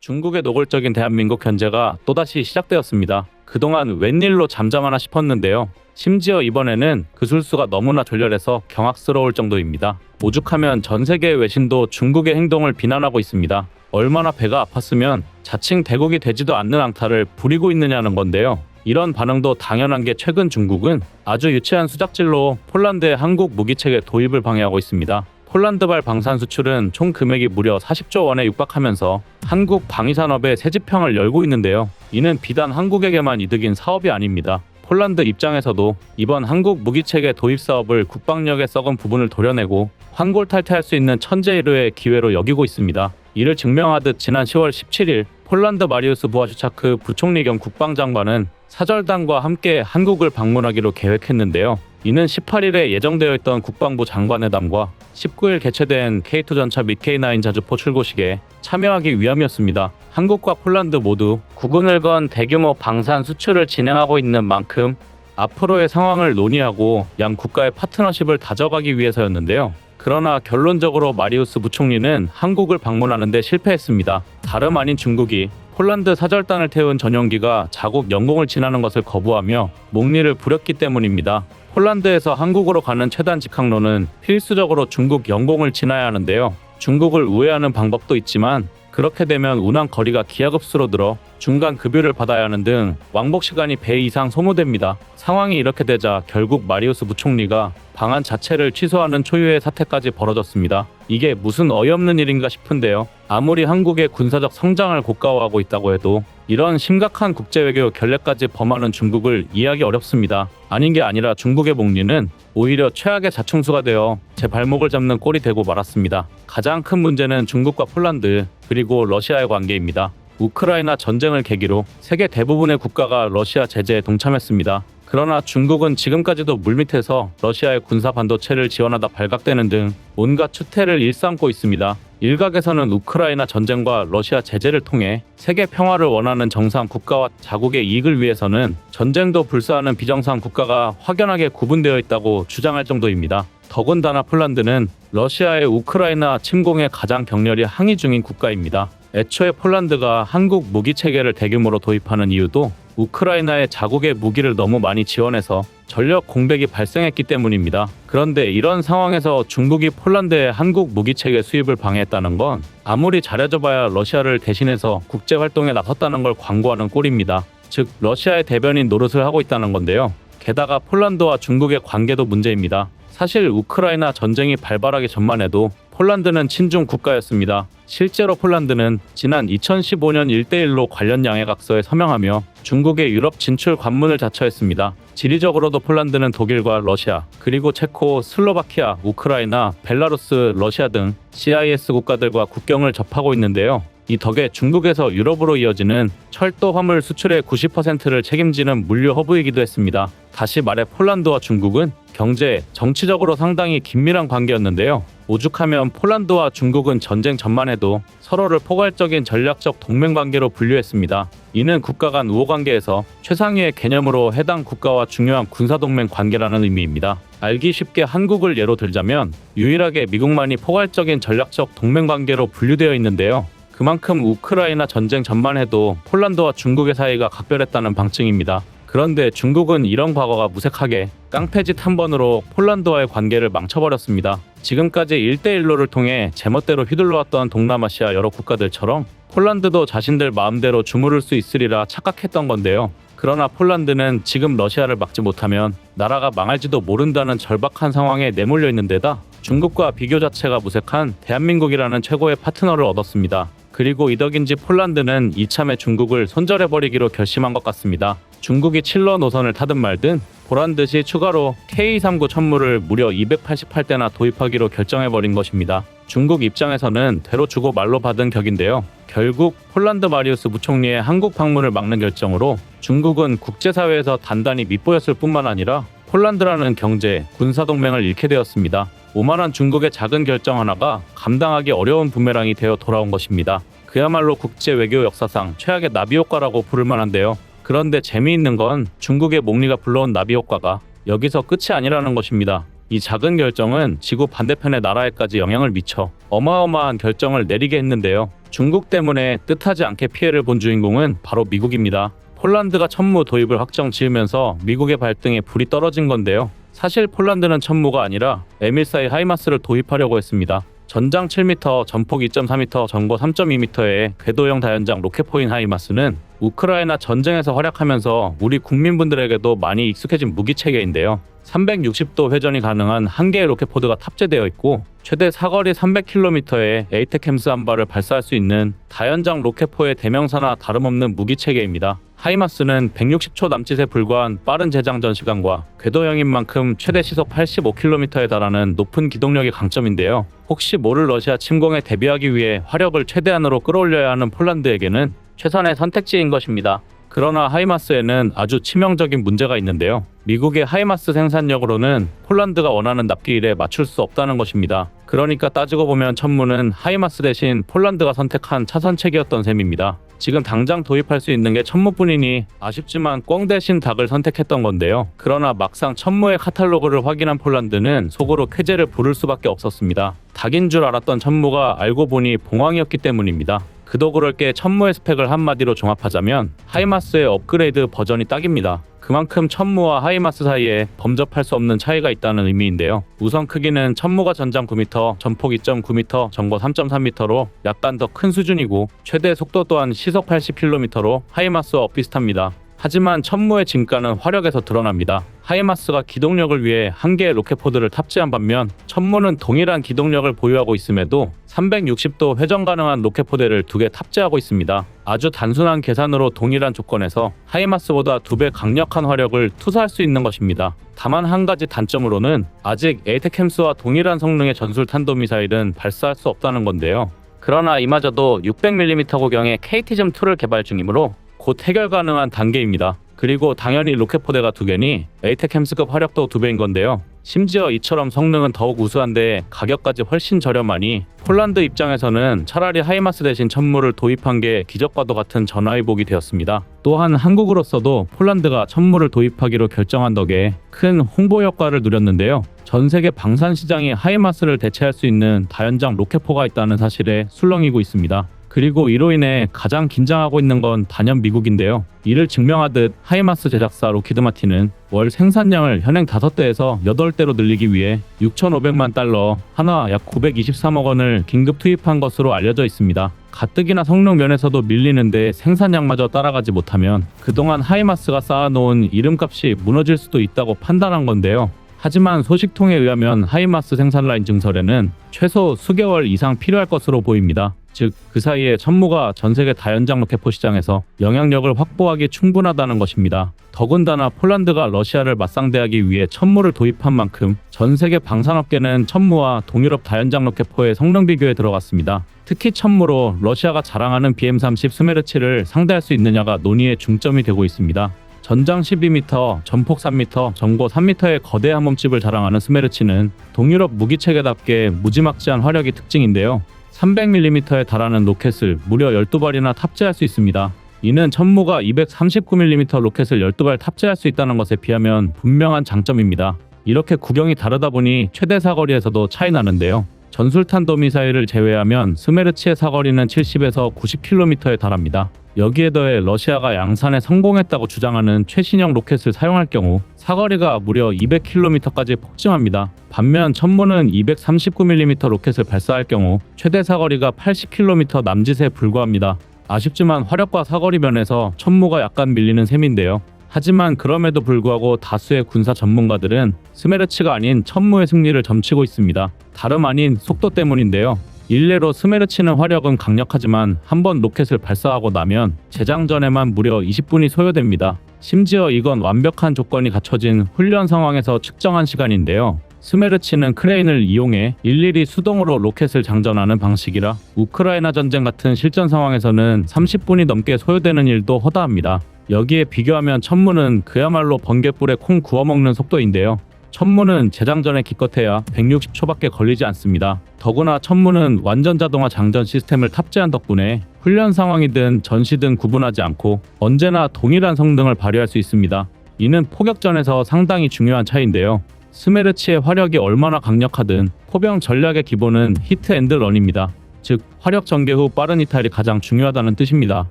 중국의 노골적인 대한민국 견제가 또다시 시작되었습니다. 그동안 웬일로 잠잠하나 싶었는데요. 심지어 이번에는 그 술수가 너무나 졸렬해서 경악스러울 정도입니다. 오죽하면 전 세계의 외신도 중국의 행동을 비난하고 있습니다. 얼마나 배가 아팠으면 자칭 대국이 되지도 않는 앙탈을 부리고 있느냐는 건데요. 이런 반응도 당연한 게 최근 중국은 아주 유치한 수작질로 폴란드의 한국 무기체계 도입을 방해하고 있습니다. 폴란드발 방산 수출은 총 금액이 무려 40조 원에 육박하면서 한국 방위산업의 새지평을 열고 있는데요. 이는 비단 한국에게만 이득인 사업이 아닙니다. 폴란드 입장에서도 이번 한국 무기체계 도입 사업을 국방력에 썩은 부분을 도려내고 환골탈퇴할 수 있는 천재일우의 기회로 여기고 있습니다. 이를 증명하듯 지난 10월 17일 폴란드 마리우스 부아슈차크 부총리 겸 국방장관은 사절단과 함께 한국을 방문하기로 계획했는데요. 이는 18일에 예정되어 있던 국방부 장관회담과 19일 개최된 K2 전차 및 K9 자주포 출고식에 참여하기 위함이었습니다. 한국과 폴란드 모두 국운을 건 대규모 방산 수출을 진행하고 있는 만큼 앞으로의 상황을 논의하고 양 국가의 파트너십을 다져가기 위해서였는데요. 그러나 결론적으로 마리우스 부총리는 한국을 방문하는 데 실패했습니다. 다름 아닌 중국이 폴란드 사절단을 태운 전용기가 자국 영공을 지나는 것을 거부하며 목리를 부렸기 때문입니다. 폴란드에서 한국으로 가는 최단 직항로는 필수적으로 중국 영공을 지나야 하는데요. 중국을 우회하는 방법도 있지만 그렇게 되면 운항 거리가 기하급수로 늘어 중간 급유를 받아야 하는 등 왕복 시간이 배 이상 소모됩니다. 상황이 이렇게 되자 결국 마리우스 부총리가 방안 자체를 취소하는 초유의 사태까지 벌어졌습니다. 이게 무슨 어이없는 일인가 싶은데요. 아무리 한국의 군사적 성장을 고가워하고 있다고 해도 이런 심각한 국제외교 결례까지 범하는 중국을 이해하기 어렵습니다. 아닌 게 아니라 중국의 목리는 오히려 최악의 자충수가 되어 제 발목을 잡는 꼴이 되고 말았습니다. 가장 큰 문제는 중국과 폴란드 그리고 러시아의 관계입니다. 우크라이나 전쟁을 계기로 세계 대부분의 국가가 러시아 제재에 동참했습니다. 그러나 중국은 지금까지도 물밑에서 러시아의 군사 반도체를 지원하다 발각되는 등 온갖 추태를 일삼고 있습니다. 일각에서는 우크라이나 전쟁과 러시아 제재를 통해 세계 평화를 원하는 정상 국가와 자국의 이익을 위해서는 전쟁도 불사하는 비정상 국가가 확연하게 구분되어 있다고 주장할 정도입니다. 더군다나 폴란드는 러시아의 우크라이나 침공에 가장 격렬히 항의 중인 국가입니다. 애초에 폴란드가 한국 무기 체계를 대규모로 도입하는 이유도 우크라이나의 자국의 무기를 너무 많이 지원해서 전력 공백이 발생했기 때문입니다. 그런데 이런 상황에서 중국이 폴란드의 한국 무기 체계 수입을 방해했다는 건 아무리 잘해줘봐야 러시아를 대신해서 국제 활동에 나섰다는 걸 광고하는 꼴입니다. 즉 러시아의 대변인 노릇을 하고 있다는 건데요. 게다가 폴란드와 중국의 관계도 문제입니다. 사실 우크라이나 전쟁이 발발하기 전만 해도 폴란드는 친중 국가였습니다. 실제로 폴란드는 지난 2015년 1대1로 관련 양해각서에 서명하며 중국의 유럽 진출 관문을 자처했습니다. 지리적으로도 폴란드는 독일과 러시아, 그리고 체코, 슬로바키아, 우크라이나, 벨라루스, 러시아 등 CIS 국가들과 국경을 접하고 있는데요. 이 덕에 중국에서 유럽으로 이어지는 철도 화물 수출의 90%를 책임지는 물류 허브이기도 했습니다. 다시 말해 폴란드와 중국은 경제, 정치적으로 상당히 긴밀한 관계였는데요. 오죽하면 폴란드와 중국은 전쟁 전만 해도 서로를 포괄적인 전략적 동맹관계로 분류했습니다. 이는 국가 간 우호관계에서 최상위의 개념으로 해당 국가와 중요한 군사동맹 관계라는 의미입니다. 알기 쉽게 한국을 예로 들자면 유일하게 미국만이 포괄적인 전략적 동맹관계로 분류되어 있는데요. 그만큼 우크라이나 전쟁 전만 해도 폴란드와 중국의 사이가 각별했다는 방증입니다. 그런데 중국은 이런 과거가 무색하게 깡패짓 한 번으로 폴란드와의 관계를 망쳐버렸습니다. 지금까지 1대1로를 통해 제멋대로 휘둘러왔던 동남아시아 여러 국가들처럼 폴란드도 자신들 마음대로 주무를 수 있으리라 착각했던 건데요. 그러나 폴란드는 지금 러시아를 막지 못하면 나라가 망할지도 모른다는 절박한 상황에 내몰려 있는 데다 중국과 비교 자체가 무색한 대한민국이라는 최고의 파트너를 얻었습니다. 그리고 이덕인지 폴란드는 이참에 중국을 손절해버리기로 결심한 것 같습니다. 중국이 칠러 노선을 타든 말든 보란듯이 추가로 K39 천무를 무려 288대나 도입하기로 결정해버린 것입니다. 중국 입장에서는 대로 주고 말로 받은 격인데요. 결국 폴란드 마리우스 부총리의 한국 방문을 막는 결정으로 중국은 국제사회에서 단단히 밑보였을 뿐만 아니라 폴란드라는 경제, 군사동맹을 잃게 되었습니다. 오만한 중국의 작은 결정 하나가 감당하기 어려운 부메랑이 되어 돌아온 것입니다. 그야말로 국제 외교 역사상 최악의 나비 효과라고 부를 만한데요. 그런데 재미있는 건 중국의 목리가 불러온 나비 효과가 여기서 끝이 아니라는 것입니다. 이 작은 결정은 지구 반대편의 나라에까지 영향을 미쳐 어마어마한 결정을 내리게 했는데요. 중국 때문에 뜻하지 않게 피해를 본 주인공은 바로 미국입니다. 폴란드가 천무 도입을 확정 지으면서 미국의 발등에 불이 떨어진 건데요. 사실 폴란드는 천무가 아니라 M14의 하이마스를 도입하려고 했습니다. 전장 7m, 전폭 2.4m, 전고 3.2m의 궤도형 다연장 로켓포인 하이마스는 우크라이나 전쟁에서 활약하면서 우리 국민분들에게도 많이 익숙해진 무기체계인데요. 360도 회전이 가능한 한 개의 로켓포드가 탑재되어 있고 최대 사거리 300km의 에이테캠스 한 발을 발사할 수 있는 다연장 로켓포의 대명사나 다름없는 무기체계입니다. 하이마스는 160초 남짓에 불과한 빠른 재장전 시간과 궤도형인 만큼 최대 시속 85km에 달하는 높은 기동력이 강점인데요. 혹시 모를 러시아 침공에 대비하기 위해 화력을 최대한으로 끌어올려야 하는 폴란드에게는 최선의 선택지인 것입니다. 그러나 하이마스에는 아주 치명적인 문제가 있는데요. 미국의 하이마스 생산력으로는 폴란드가 원하는 납기일에 맞출 수 없다는 것입니다. 그러니까 따지고 보면 천무는 하이마스 대신 폴란드가 선택한 차선책이었던 셈입니다. 지금 당장 도입할 수 있는 게 천무뿐이니 아쉽지만 꿩 대신 닭을 선택했던 건데요. 그러나 막상 천무의 카탈로그를 확인한 폴란드는 속으로 쾌재를 부를 수밖에 없었습니다. 닭인 줄 알았던 천무가 알고 보니 봉황이었기 때문입니다. 그도 그럴 게 천무의 스펙을 한마디로 종합하자면 하이마스의 업그레이드 버전이 딱입니다. 그만큼 천무와 하이마스 사이에 범접할 수 없는 차이가 있다는 의미인데요. 우선 크기는 천무가 전장 9m, 전폭 2.9m, 전고 3.3m로 약간 더 큰 수준이고 최대 속도 또한 시속 80km로 하이마스와 비슷합니다. 하지만 천무의 진가는 화력에서 드러납니다. 하이마스가 기동력을 위해 한 개의 로켓포드를 탑재한 반면 천무는 동일한 기동력을 보유하고 있음에도 360도 회전 가능한 로켓포대를 2개 탑재하고 있습니다. 아주 단순한 계산으로 동일한 조건에서 하이마스보다 2배 강력한 화력을 투사할 수 있는 것입니다. 다만 한 가지 단점으로는 아직 에이테캠스와 동일한 성능의 전술 탄도미사일은 발사할 수 없다는 건데요. 그러나 이마저도 600mm 고경의 KT즘2를 개발 중이므로 곧 해결 가능한 단계입니다. 그리고 당연히 로켓포대가 2개니 에이테캠스급 화력도 2배인 건데요. 심지어 이처럼 성능은 더욱 우수한데 가격까지 훨씬 저렴하니 폴란드 입장에서는 차라리 하이마스 대신 천무를 도입한 게 기적과도 같은 전화위복이 되었습니다. 또한 한국으로서도 폴란드가 천무를 도입하기로 결정한 덕에 큰 홍보 효과를 누렸는데요. 전 세계 방산 시장이 하이마스를 대체할 수 있는 다연장 로켓포가 있다는 사실에 술렁이고 있습니다. 그리고 이로 인해 가장 긴장하고 있는 건 단연 미국인데요. 이를 증명하듯 하이마스 제작사 로키드 마틴은 월 생산량을 현행 5대에서 8대로 늘리기 위해 6,500만 달러, 하나 약 923억 원을 긴급 투입한 것으로 알려져 있습니다. 가뜩이나 성능 면에서도 밀리는데 생산량마저 따라가지 못하면 그동안 하이마스가 쌓아놓은 이름값이 무너질 수도 있다고 판단한 건데요. 하지만 소식통에 의하면 하이마스 생산 라인 증설에는 최소 수개월 이상 필요할 것으로 보입니다. 즉, 그 사이에 천무가 전세계 다연장 로켓포 시장에서 영향력을 확보하기 충분하다는 것입니다. 더군다나 폴란드가 러시아를 맞상대하기 위해 천무를 도입한 만큼 전세계 방산업계는 천무와 동유럽 다연장 로켓포의 성능 비교에 들어갔습니다. 특히 천무로 러시아가 자랑하는 BM-30 스메르치를 상대할 수 있느냐가 논의의 중점이 되고 있습니다. 전장 12m, 전폭 3m, 전고 3m의 거대한 몸집을 자랑하는 스메르치는 동유럽 무기체계답게 무지막지한 화력이 특징인데요. 300mm에 달하는 로켓을 무려 12발이나 탑재할 수 있습니다. 이는 천무가 239mm 로켓을 12발 탑재할 수 있다는 것에 비하면 분명한 장점입니다. 이렇게 구경이 다르다 보니 최대 사거리에서도 차이 나는데요. 전술탄도 미사일을 제외하면 스메르치의 사거리는 70에서 90km에 달합니다. 여기에 더해 러시아가 양산에 성공했다고 주장하는 최신형 로켓을 사용할 경우 사거리가 무려 200km까지 폭증합니다. 반면 천무는 239mm 로켓을 발사할 경우 최대 사거리가 80km 남짓에 불과합니다. 아쉽지만 화력과 사거리 면에서 천무가 약간 밀리는 셈인데요. 하지만 그럼에도 불구하고 다수의 군사 전문가들은 스메르치가 아닌 천무의 승리를 점치고 있습니다. 다름 아닌 속도 때문인데요. 일례로 스메르치는 화력은 강력하지만 한번 로켓을 발사하고 나면 재장전에만 무려 20분이 소요됩니다. 심지어 이건 완벽한 조건이 갖춰진 훈련 상황에서 측정한 시간인데요. 스메르치는 크레인을 이용해 일일이 수동으로 로켓을 장전하는 방식이라 우크라이나 전쟁 같은 실전 상황에서는 30분이 넘게 소요되는 일도 허다합니다. 여기에 비교하면 천무는 그야말로 번갯불에 콩 구워먹는 속도인데요. 천무는 재장전에 기껏해야 160초밖에 걸리지 않습니다. 더구나 천무는 완전 자동화 장전 시스템을 탑재한 덕분에 훈련 상황이든 전시든 구분하지 않고 언제나 동일한 성능을 발휘할 수 있습니다. 이는 포격전에서 상당히 중요한 차이인데요. 스메르치의 화력이 얼마나 강력하든 포병 전략의 기본은 히트 앤드 런입니다. 즉, 화력 전개 후 빠른 이탈이 가장 중요하다는 뜻입니다.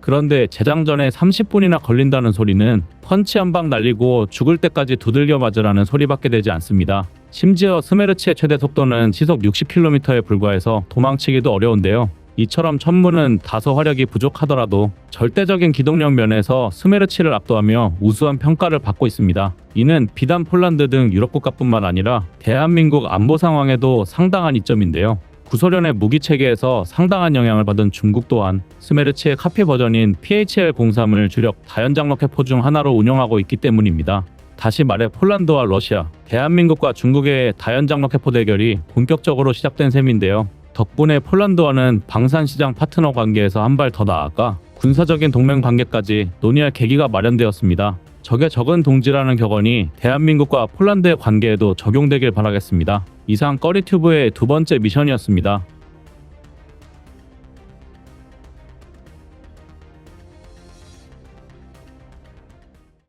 그런데 재장전에 30분이나 걸린다는 소리는 펀치 한 방 날리고 죽을 때까지 두들겨 맞으라는 소리밖에 되지 않습니다. 심지어 스메르치의 최대 속도는 시속 60km에 불과해서 도망치기도 어려운데요. 이처럼 천문은 다소 화력이 부족하더라도 절대적인 기동력 면에서 스메르치를 압도하며 우수한 평가를 받고 있습니다. 이는 비단 폴란드 등 유럽 국가뿐만 아니라 대한민국 안보 상황에도 상당한 이점인데요. 구소련의 무기 체계에서 상당한 영향을 받은 중국 또한 스메르치의 카피 버전인 PHL-03을 주력 다연장 로켓포 중 하나로 운영하고 있기 때문입니다. 다시 말해 폴란드와 러시아, 대한민국과 중국의 다연장 로켓포 대결이 본격적으로 시작된 셈인데요. 덕분에 폴란드와는 방산시장 파트너 관계에서 한 발 더 나아가 군사적인 동맹 관계까지 논의할 계기가 마련되었습니다. 적의 적은 동지라는 격언이 대한민국과 폴란드의 관계에도 적용되길 바라겠습니다. 이상 꺼리튜브의 두 번째 미션이었습니다.